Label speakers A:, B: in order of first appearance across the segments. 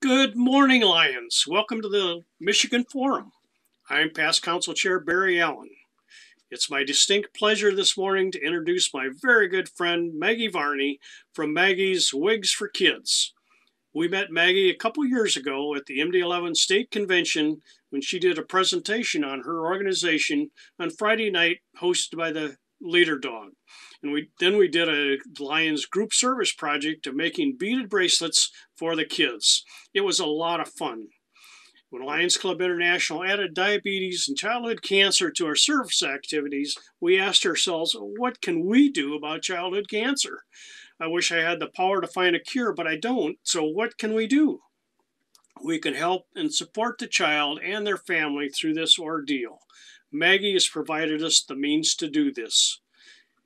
A: Good morning, Lions. Welcome to the Michigan Forum. I'm past Council Chair Barry Allen. It's my distinct pleasure this morning to introduce my very good friend Maggie Varney from Maggie's Wigs for Kids. We met Maggie a couple years ago at the MD11 State Convention when she did a presentation on her organization on Friday night hosted by the Leader Dog. And we did a Lions group service project of making beaded bracelets for the kids. It was a lot of fun. When Lions Club International added diabetes and childhood cancer to our service activities, we asked ourselves, what can we do about childhood cancer? I wish I had the power to find a cure, but I don't. So what can we do? We can help and support the child and their family through this ordeal. Maggie has provided us the means to do this.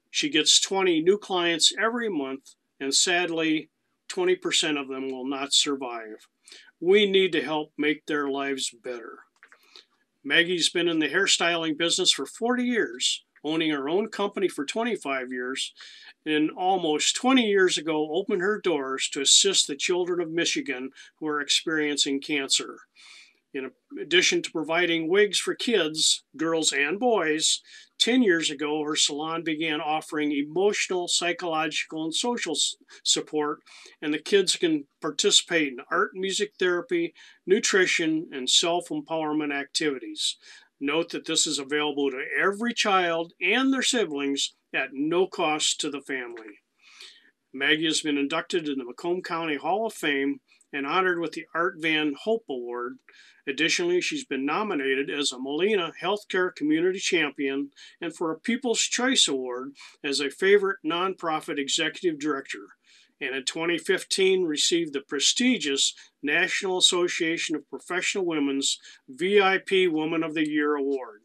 A: She gets 20 new clients every month, and sadly, 20% of them will not survive. We need to help make their lives better. Maggie's been in the hairstyling business for 40 years, owning her own company for 25 years, and almost 20 years ago opened her doors to assist the children of Michigan who are experiencing cancer. In addition to providing wigs for kids, girls and boys, 10 years ago, her salon began offering emotional, psychological, and social support, and the kids can participate in art and music therapy, nutrition, and self-empowerment activities. Note that this is available to every child and their siblings at no cost to the family. Maggie has been inducted in the Macomb County Hall of Fame and honored with the Art Van Hope Award. Additionally, she's been nominated as a Molina Healthcare Community Champion and for a People's Choice Award as a favorite nonprofit executive director, and in 2015 received the prestigious National Association of Professional Women's VIP Woman of the Year Award.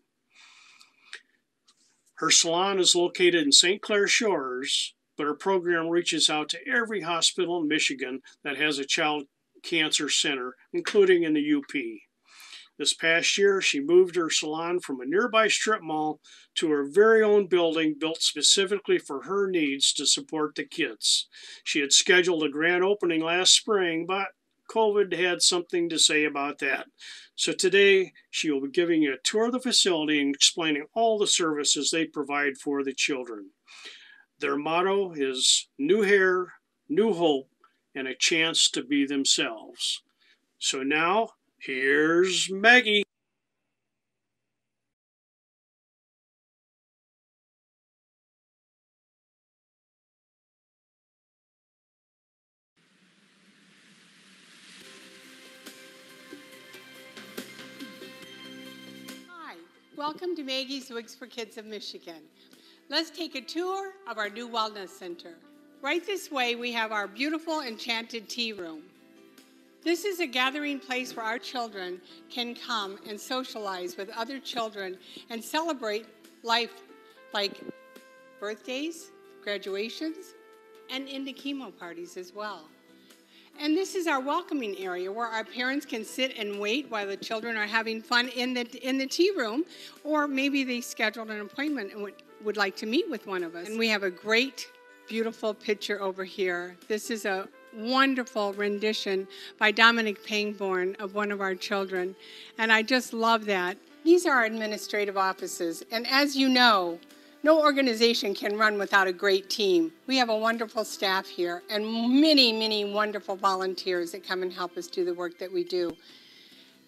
A: Her salon is located in St. Clair Shores, but her program reaches out to every hospital in Michigan that has a child cancer center, including in the UP. This past year, she moved her salon from a nearby strip mall to her very own building built specifically for her needs to support the kids. She had scheduled a grand opening last spring, but COVID had something to say about that. So today, she will be giving you a tour of the facility and explaining all the services they provide for the children. Their motto is new hair, new hope, and a chance to be themselves. So now, here's Maggie.
B: Hi, welcome to Maggie's Wigs for Kids of Michigan. Let's take a tour of our new wellness center. Right this way, we have our beautiful enchanted tea room. This is a gathering place where our children can come and socialize with other children and celebrate life, like birthdays, graduations, and into chemo parties as well. And this is our welcoming area where our parents can sit and wait while the children are having fun in the tea room, or maybe they scheduled an appointment and would like to meet with one of us. And we have a great, beautiful picture over here. This is a wonderful rendition by Dominic Pangborn of one of our children, and I just love that. These are our administrative offices, and as you know, no organization can run without a great team. We have a wonderful staff here and many, many wonderful volunteers that come and help us do the work that we do.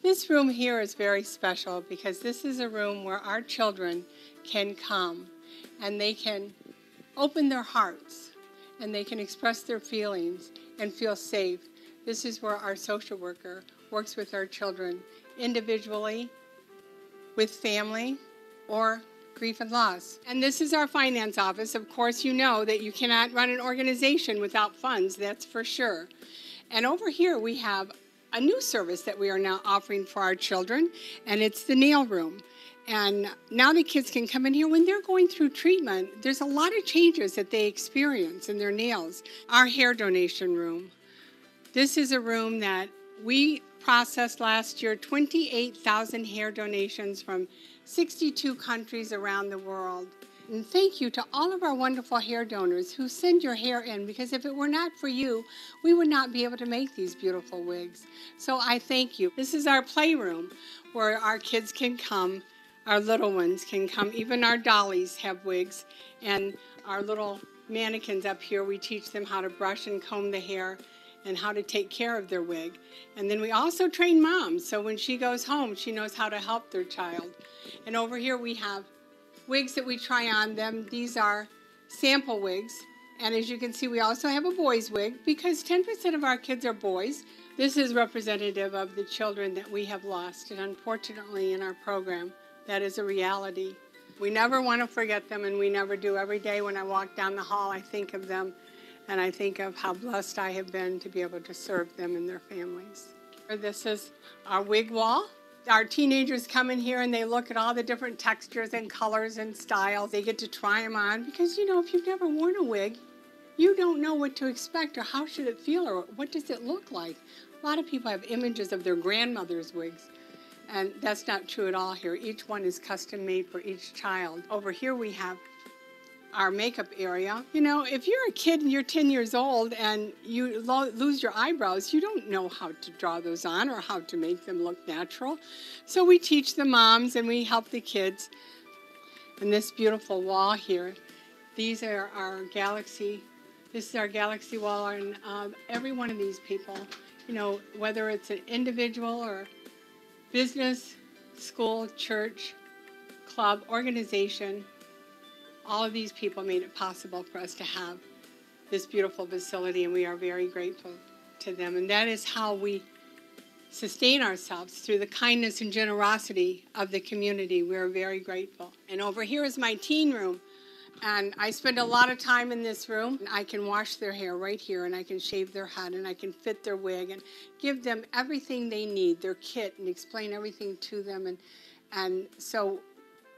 B: This room here is very special because this is a room where our children can come and they can open their hearts and they can express their feelings and feel safe. This is where our social worker works with our children individually, with family, or grief and loss. And this is our finance office. Of course, you know that you cannot run an organization without funds, that's for sure. And over here we have a new service that we are now offering for our children, and it's the nail room. And now the kids can come in here. When they're going through treatment, there's a lot of changes that they experience in their nails. Our hair donation room. This is a room that we processed last year 28,000 hair donations from 62 countries around the world. And thank you to all of our wonderful hair donors who send your hair in, because if it were not for you, we would not be able to make these beautiful wigs. So I thank you. This is our playroom where our kids can come, our little ones can come, even our dollies have wigs, and our little mannequins up here, we teach them how to brush and comb the hair and how to take care of their wig. And then we also train moms, so when she goes home, she knows how to help their child. And over here we have wigs that we try on them. These are sample wigs. And as you can see, we also have a boy's wig because 10% of our kids are boys. This is representative of the children that we have lost. And unfortunately in our program, that is a reality. We never want to forget them, and we never do. Every day when I walk down the hall, I think of them, and I think of how blessed I have been to be able to serve them and their families. This is our wig wall. Our teenagers come in here and they look at all the different textures and colors and styles. They get to try them on because, you know, if you've never worn a wig, you don't know what to expect or how should it feel or what does it look like. A lot of people have images of their grandmother's wigs, and that's not true at all here. Each one is custom made for each child. Over here we have our makeup area. You know, if you're a kid and you're 10 years old and you lose your eyebrows, you don't know how to draw those on or how to make them look natural. So we teach the moms and we help the kids. And this beautiful wall here, these are our galaxy. This is our galaxy wall, and every one of these people, you know, whether it's an individual or business, school, church, club, organization, all of these people made it possible for us to have this beautiful facility, and we are very grateful to them. And that is how we sustain ourselves, through the kindness and generosity of the community. We're very grateful. And over here is my teen room, and I spend a lot of time in this room. I can wash their hair right here, and I can shave their head, and I can fit their wig and give them everything they need, their kit, and explain everything to them. And so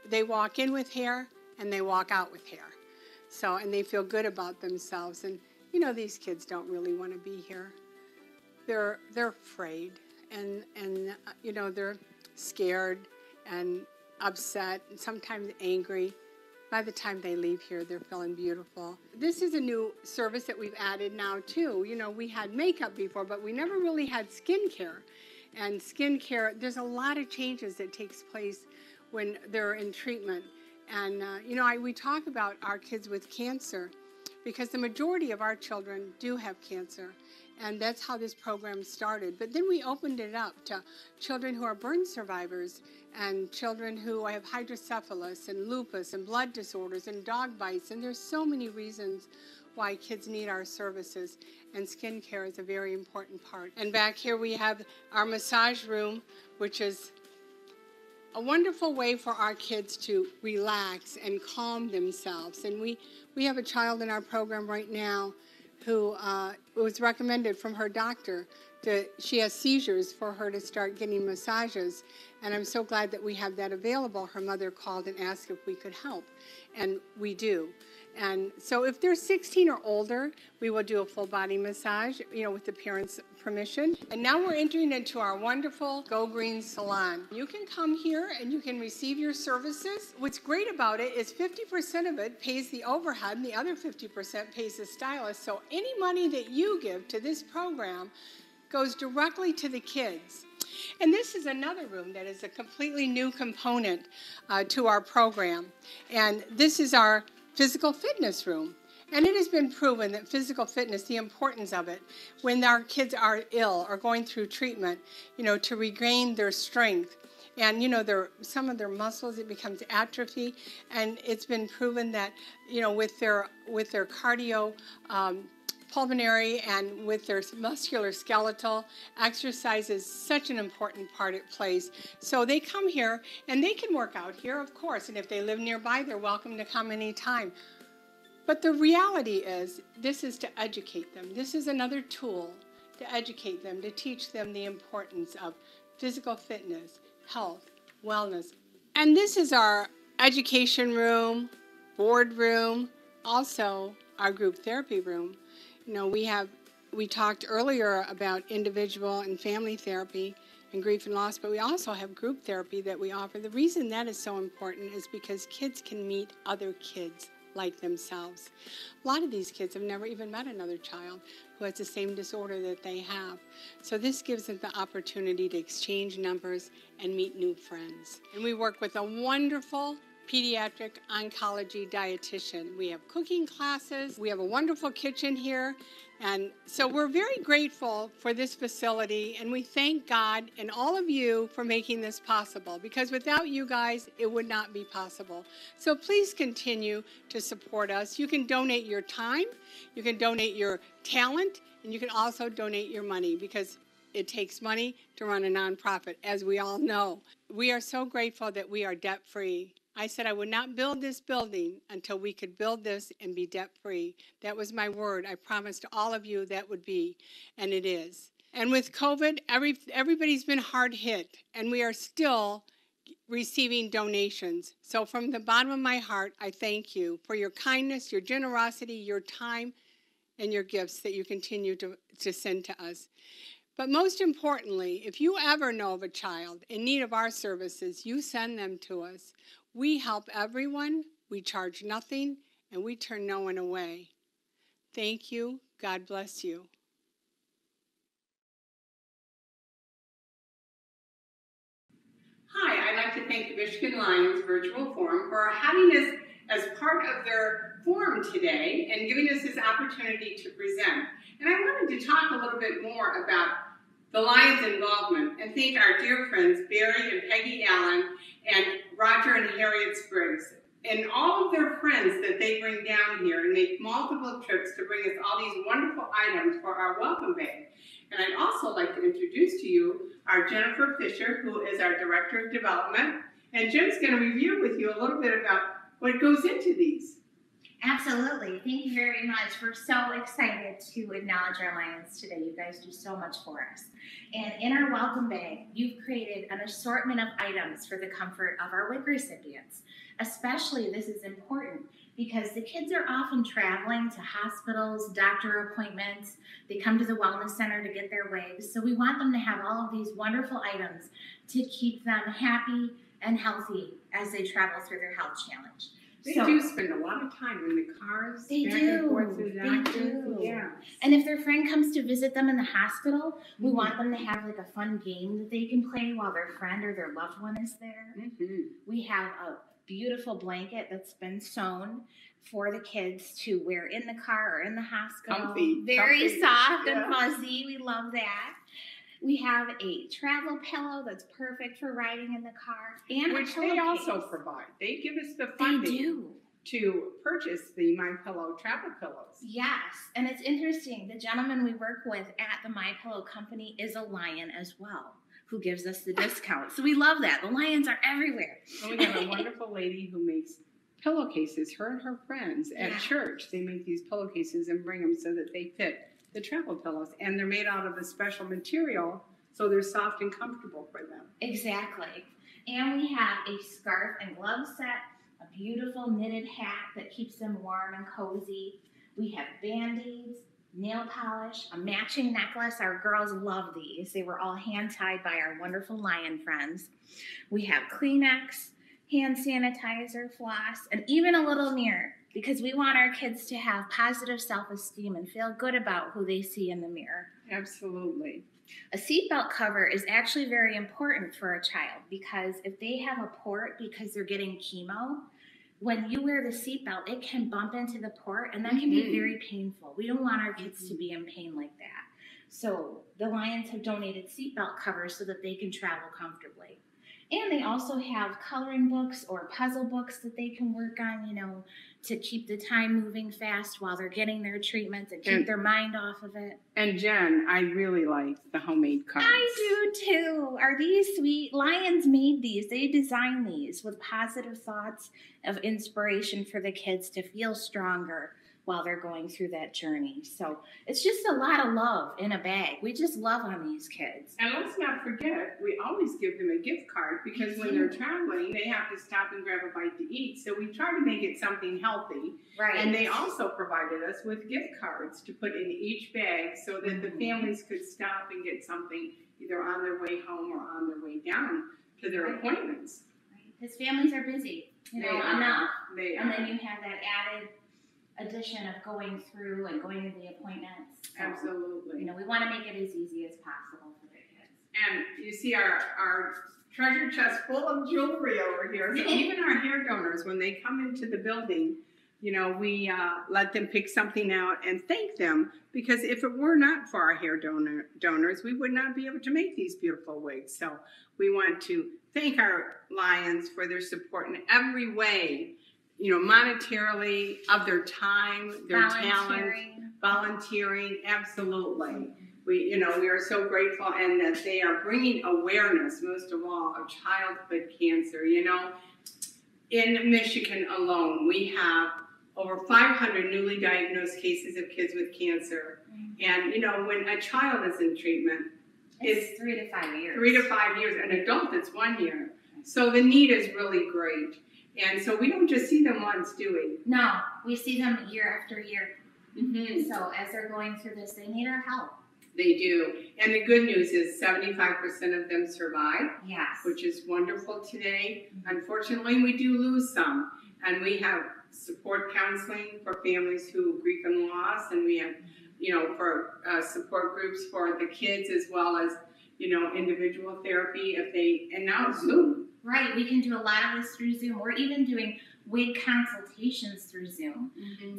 B: they walk in with hair, and they walk out with hair. So, and they feel good about themselves. And, you know, these kids don't really want to be here. They're afraid, and you know, they're scared and upset and sometimes angry. By the time they leave here, they're feeling beautiful. This is a new service that we've added now, too. You know, we had makeup before, but we never really had skincare. And skincare, there's a lot of changes that takes place when they're in treatment. And, you know, we talk about our kids with cancer because the majority of our children do have cancer. And that's how this program started. But then we opened it up to children who are burn survivors and children who have hydrocephalus and lupus and blood disorders and dog bites. And there's so many reasons why kids need our services. And skincare is a very important part. And back here we have our massage room, which is a wonderful way for our kids to relax and calm themselves. And we have a child in our program right now who was recommended from her doctor she has seizures, for her to start getting massages. And I'm so glad that we have that available. Her mother called and asked if we could help, and we do. And so if they're 16 or older, we will do a full body massage, you know, with the parents' permission. And now we're entering into our wonderful Go Green Salon. You can come here and you can receive your services. What's great about it is 50% of it pays the overhead and the other 50% pays the stylist. So any money that you give to this program goes directly to the kids. And this is another room that is a completely new component to our program. And this is our physical fitness room. And it has been proven that physical fitness, the importance of it, when our kids are ill or going through treatment, you know, to regain their strength. And, you know, some of their muscles, it becomes atrophy. And it's been proven that, you know, with their cardio, pulmonary and with their muscular skeletal, exercise is such an important part it plays. So they come here and they can work out here, of course, and if they live nearby, they're welcome to come anytime. But the reality is, this is to educate them. This is another tool to educate them, to teach them the importance of physical fitness, health, wellness. And this is our education room, board room, also our group therapy room. You know, we talked earlier about individual and family therapy, and grief and loss, but we also have group therapy that we offer. The reason that is so important is because kids can meet other kids like themselves. A lot of these kids have never even met another child who has the same disorder that they have. So this gives them the opportunity to exchange numbers and meet new friends. And we work with a wonderful pediatric oncology dietitian. We have cooking classes. We have a wonderful kitchen here. And so we're very grateful for this facility, and we thank God and all of you for making this possible, because without you guys, it would not be possible. So please continue to support us. You can donate your time, you can donate your talent, and you can also donate your money, because it takes money to run a nonprofit, as we all know. We are so grateful that we are debt-free. I said I would not build this building until we could build this and be debt-free. That was my word. I promised all of you that would be, and it is. And with COVID, everybody's been hard hit, and we are still receiving donations. So from the bottom of my heart, I thank you for your kindness, your generosity, your time, and your gifts that you continue to send to us. But most importantly, if you ever know of a child in need of our services, you send them to us. We help everyone, we charge nothing, and we turn no one away. Thank you. God bless you. Hi, I'd like to thank the Michigan Lions Virtual Forum for having us as part of their forum today and giving us this opportunity to present. And I wanted to talk a little bit more about the Lions' involvement and thank our dear friends Barry and Peggy Allen and Roger and Harriet Spriggs and all of their friends that they bring down here and make multiple trips to bring us all these wonderful items for our welcome bag. And I'd also like to introduce to you our Jennifer Fisher, who is our Director of Development. And Jen's going to review with you a little bit about what goes into these.
C: Absolutely. Thank you very much. We're so excited to acknowledge our Lions today. You guys do so much for us. And in our welcome bag, you've created an assortment of items for the comfort of our WIG recipients. Especially, this is important because the kids are often traveling to hospitals, doctor appointments. They come to the wellness center to get their wigs. So we want them to have all of these wonderful items to keep them happy and healthy as they travel through their health challenge.
B: They do spend a lot of time in the cars, back and forth to the doctor. Yeah.
C: And if their friend comes to visit them in the hospital, we want them to have like a fun game that they can play while their friend or their loved one is there. We have a beautiful blanket that's been sewn for the kids to wear in the car or in the hospital.
B: Comfy.
C: Very soft and fuzzy. We love that. We have a travel pillow that's perfect for riding in the car. And
B: which they also provide. They give us the funding to purchase the MyPillow travel pillows.
C: Yes, and it's interesting. The gentleman we work with at the MyPillow company is a Lion as well, who gives us the discount. So we love that. The Lions are everywhere.
B: And we have a wonderful lady who makes pillowcases, her and her friends at church. They make these pillowcases and bring them so that they fit the travel pillows, and they're made out of a special material, so they're soft and comfortable for them.
C: Exactly. And we have a scarf and glove set, a beautiful knitted hat that keeps them warm and cozy. We have Band-Aids, nail polish, a matching necklace. Our girls love these. They were all hand-tied by our wonderful Lion friends. We have Kleenex, hand sanitizer, floss, and even a little mirror, because we want our kids to have positive self-esteem and feel good about who they see in the mirror.
B: Absolutely.
C: A seatbelt cover is actually very important for a child, because if they have a port because they're getting chemo, when you wear the seatbelt, it can bump into the port, and that can be very painful. We don't want our kids to be in pain like that. So the Lions have donated seatbelt covers so that they can travel comfortably. And they also have coloring books or puzzle books that they can work on, you know, to keep the time moving fast while they're getting their treatments and keep their mind off of it.
B: And Jen, I really like the homemade cards.
C: I do too. Are these sweet? Lions made these. They designed these with positive thoughts of inspiration for the kids to feel stronger while they're going through that journey. So it's just a lot of love in a bag. We just love on these kids.
D: And let's not forget, we always give them a gift card because when they're traveling, they have to stop and grab a bite to eat. So we try to make it something healthy.
C: Right.
D: And they also provided us with gift cards to put in each bag so that the families could stop and get something either on their way home or on their way down to their appointments.
C: His families are busy, you know, enough. And
D: Then
C: you have that added addition of going through and going to the appointments. So,
D: absolutely.
C: you know, we want to make it as easy as possible for the kids.
D: And you see our treasure chest full of jewelry over here. So even our hair donors, when they come into the building, you know, we let them pick something out and thank them, because if it were not for our hair donors, we would not be able to make these beautiful wigs. So we want to thank our Lions for their support in every way, you know, monetarily, of their time, their talent, volunteering, absolutely. We are so grateful, and that they are bringing awareness, most of all, of childhood cancer. You know, in Michigan alone, we have over 500 newly diagnosed cases of kids with cancer. And, you know, when a child is in treatment,
C: it's 3 to 5 years.
D: 3 to 5 years. An adult, it's 1 year. So the need is really great. And so we don't just see them once, do we?
C: No, we see them year after year.
D: Mm-hmm.
C: So as they're going through this, they need our help.
D: They do. And the good news is 75% of them survive,
C: Yes.
D: which is wonderful today. Unfortunately, we do lose some. And we have support counseling for families who grieve and loss. And we have, you know, for support groups for the kids, as well as, you know, individual therapy and now Zoom.
C: Right, we can do a lot of this through Zoom. We're even doing wig consultations through Zoom,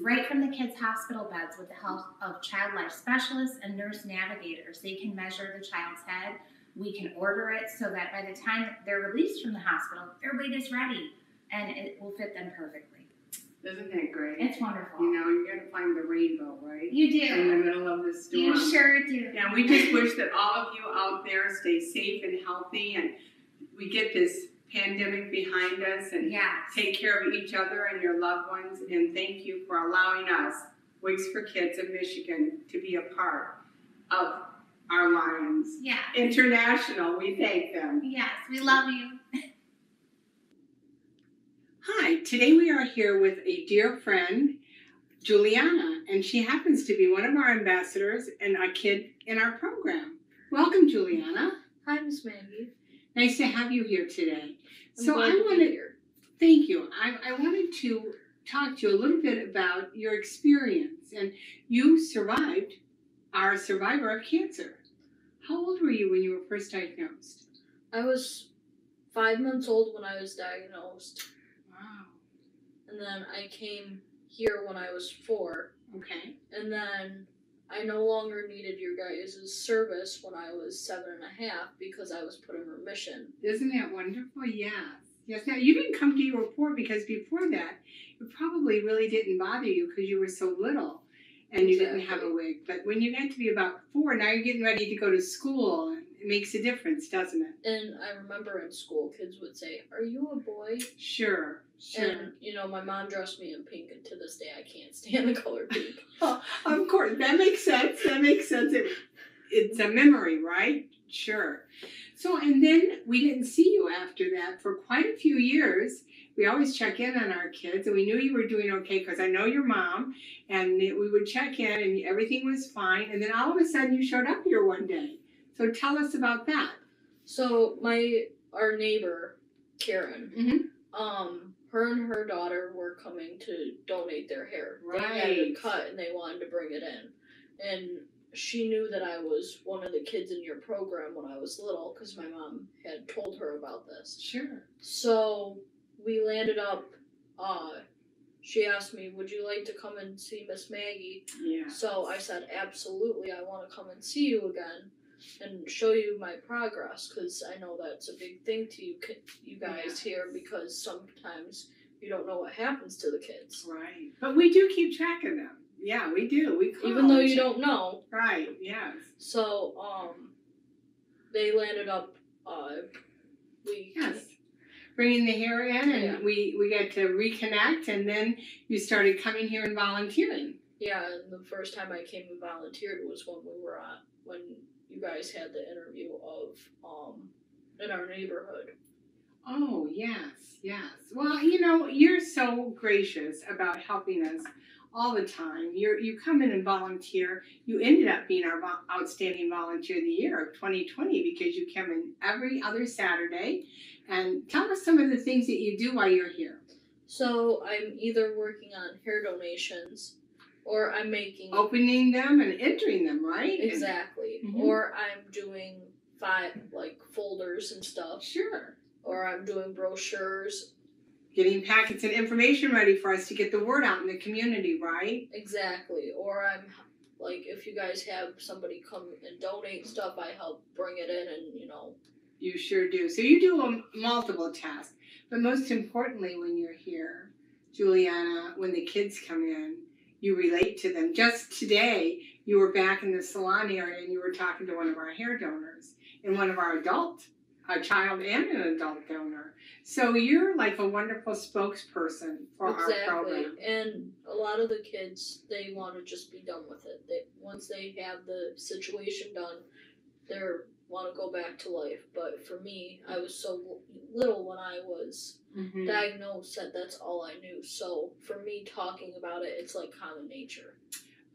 C: right from the kids' hospital beds with the help of child life specialists and nurse navigators. They can measure the child's head. We can order it so that by the time they're released from the hospital, their wig is ready and it will fit them perfectly.
D: Isn't that great?
C: It's wonderful.
D: You know, you got to find the rainbow, right?
C: You do.
D: In the middle of the storm.
C: You sure do.
D: Yeah, we just wish that all of you out there stay safe and healthy, and we get this pandemic behind us, and take care of each other and your loved ones. And thank you for allowing us, Wigs for Kids of Michigan, to be a part of our Lions.
C: Yeah.
D: International, we thank them.
C: Yes, we love you.
D: Hi, today we are here with a dear friend, Juliana, and she happens to be one of our ambassadors and a kid in our program. Welcome, Juliana.
E: Hi, Miss Maggie.
D: Nice to have you here today.
E: I'm glad to be here.
D: Thank you. I wanted to talk to you a little bit about your experience. And you survived, are a survivor of cancer. How old were you when you were first diagnosed?
E: I was 5 months old when I was diagnosed.
D: Wow.
E: And then I came here when I was 4.
D: Okay.
E: And then I no longer needed your guys' service when I was 7.5 because I was put in remission.
D: Isn't that wonderful? Yes. Yes. Now, you didn't come to your report because before that, it probably really didn't bother you because you were so little and you didn't have a wig. But when you got to be about 4, now you're getting ready to go to school. It makes a difference, doesn't it?
E: And I remember in school, kids would say, "Are you a boy?"
D: Sure. Sure.
E: And, you know, my mom dressed me in pink, and to this day I can't stand the color pink.
D: Of course, that makes sense. That makes sense. It's a memory, right? Sure. So, and then we didn't see you after that for quite a few years. We always check in on our kids, and we knew you were doing okay because I know your mom, and we would check in, and everything was fine. And then all of a sudden, you showed up here one day. So tell us about that.
E: So our neighbor, Karen, her and her daughter were coming to donate their hair.
D: Right.
E: They had it cut and they wanted to bring it in. And she knew that I was one of the kids in your program when I was little because my mom had told her about this.
D: Sure.
E: So we landed up, she asked me, "Would you like to come and see Miss Maggie?"
D: Yeah.
E: So I said, "Absolutely, I want to come and see you again and show you my progress because I know that's a big thing to you guys here because sometimes you don't know what happens to the kids."
D: Right. But we do keep track of them. Yeah, we do. We call
E: even though you don't know.
D: Right. Yes.
E: So they landed up.
D: Yes. bringing the hair in, and
E: Yeah.
D: we got to reconnect, and then you started coming here and volunteering.
E: Yeah, and the first time I came and volunteered was when you guys had the interview of in our neighborhood.
D: Oh, yes, yes. Well, you know, you're so gracious about helping us all the time. You come in and volunteer. You ended up being our outstanding volunteer of the year of 2020 because you come in every other Saturday. And tell us some of the things that you do while you're here.
E: So I'm either working on hair donations, or I'm making
D: Opening them and entering them, right?
E: exactly,
D: Mhm.
E: or I'm doing folders and stuff,
D: Sure.
E: or I'm doing brochures.
D: Getting packets and information ready for us to get the word out in the community, right?
E: Exactly. Or I'm like, if you guys have somebody come and donate stuff, I help bring it in, and
D: You sure do. So you do multiple tasks. But most importantly, when you're here, Juliana, when the kids come in, you relate to them. Just today, you were back in the salon area and you were talking to one of our hair donors and one of our a child and an adult donor. So you're like a wonderful spokesperson for our program.
E: And a lot of the kids, they want to just be done with it. Once they have the situation done, they want to go back to life. But for me, I was so little when I was diagnosed that that's all I knew. So for me, talking about it, it's like common nature.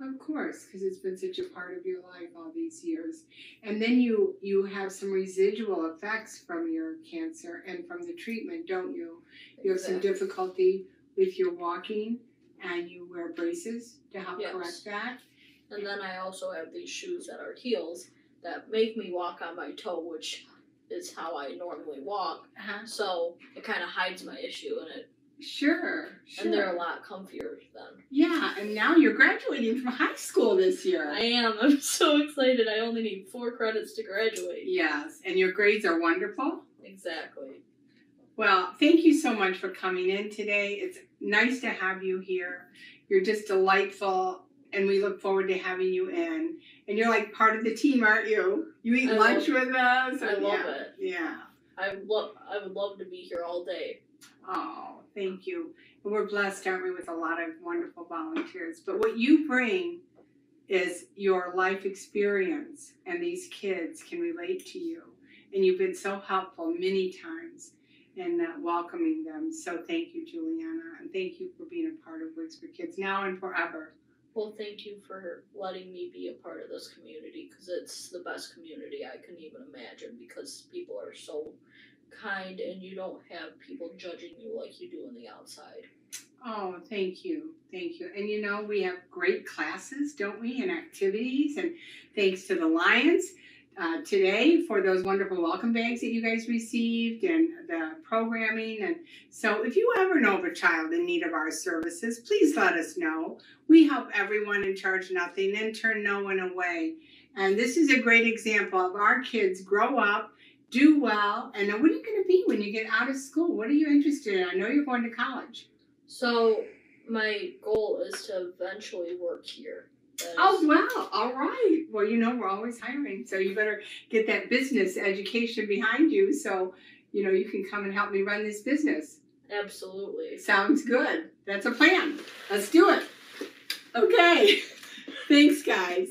D: Of course, because it's been such a part of your life all these years. And then you have some residual effects from your cancer and from the treatment, don't you? You have some difficulty with your walking, and you wear braces to help correct that.
E: And then I also have these shoes that are heels that make me walk on my toe, which is how I normally walk. So it kind of hides my issue in it.
D: Sure.
E: And they're a lot comfier then.
D: Yeah, and now you're graduating from high school this year.
E: I am. I'm so excited. I only need 4 credits to graduate.
D: Yes, and your grades are wonderful.
E: Exactly.
D: Well, thank you so much for coming in today. It's nice to have you here. You're just delightful, and we look forward to having you in. And you're like part of the team, aren't you? You eat lunch with us.
E: I love it.
D: Yeah.
E: I would love to be here all day.
D: Oh, thank you. And we're blessed, aren't we, with a lot of wonderful volunteers. But what you bring is your life experience, and these kids can relate to you. And you've been so helpful many times in welcoming them. So thank you, Juliana, and thank you for being a part of Wigs for Kids now and forever.
E: Well, thank you for letting me be a part of this community, because it's the best community I can even imagine, because people are so kind and you don't have people judging you like you do on the outside.
D: Oh, thank you. Thank you. And you know, we have great classes, don't we, and activities, and thanks to the Lions today for those wonderful welcome bags that you guys received and the programming. And so if you ever know of a child in need of our services, please let us know. We help everyone and charge nothing and turn no one away. And this is a great example of our kids grow up, do well, and then what are you going to be when you get out of school? What are you interested in? I know you're going to college.
E: So my goal is to eventually work here.
D: Oh, wow. All right. Well, you know, we're always hiring, so you better get that business education behind you so, you know, you can come and help me run this business.
E: Absolutely.
D: Sounds good. That's a plan. Let's do it. Okay. Thanks, guys.